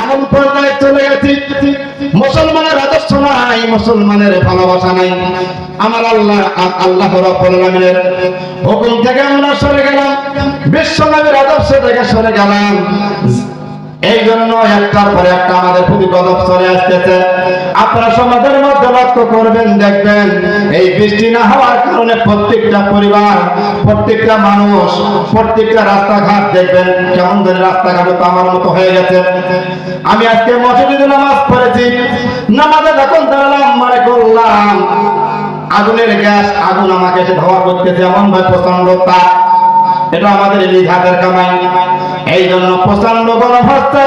এমন পর্যায়ে চলে গেছি, মুসলমানের আদর্শ নাই, মুসলমানের ভালোবাসা নাই। আমার আল্লাহ রাব্বুল আলামিনের হুকুম থেকে আমরা সরে গেলাম, বিশ্ব নবীর আদর্শ থেকে সরে গেলাম। এই জন্য একটার পরে একটা আমাদের প্রতি গজব চলে আসতেছে। আপনারা সমাজের মধ্যে লক্ষ্য করবেন, দেখবেন এই বৃষ্টি না হওয়ার কারণে প্রত্যেকটা পরিবার, প্রত্যেকটা মানুষ, প্রত্যেকটা রাস্তাঘাট দেখবেন কেমন ধরে রাস্তাঘাট তো আমার মতো হয়ে গেছে। আমি আজকে মসজিদে নামাজ পড়েছি, নামাজে যখন দাঁড়ালাম মনে করলাম আগুনের গ্যাস, আগুন আমাকে এসে ধাওয়া করতেছে, এমন ভাবে প্রচন্ড তাপ। এটা আমাদের নিজ হাতের কামাই। এই জন্য প্রচন্ড গরম হচ্ছে,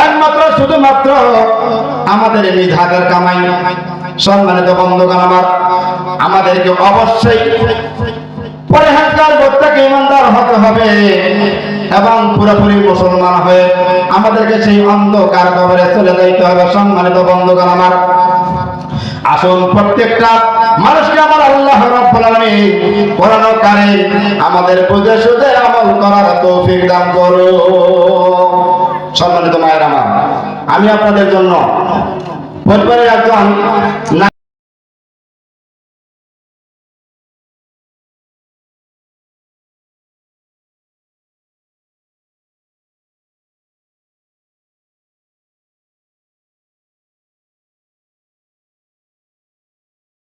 একমাত্র শুধুমাত্র আমাদের নিজ হাতের কামাই। সম্মানিত বন্ধুগণ আমার, আমাদেরকে অবশ্যই পরিহার করতে, ইমানদার হতে হবে এবং পুরোপুরি মুসলমান হয়ে আমাদেরকে সেই অন্ধকার কবরে চলে যাইতে হবে। সম্মানিত বন্ধুগণ আমার, আসুন প্রত্যেকটা মানুষকে আমার আল্লাহ রাব্বুল আলামিন কোরআন কারীম আমাদের বুঝে সুঝে আমল করার তৌফিক দান করুন। সম্মানিত মায়েরা আমার, আমি আপনাদের জন্য পরিবারের একজন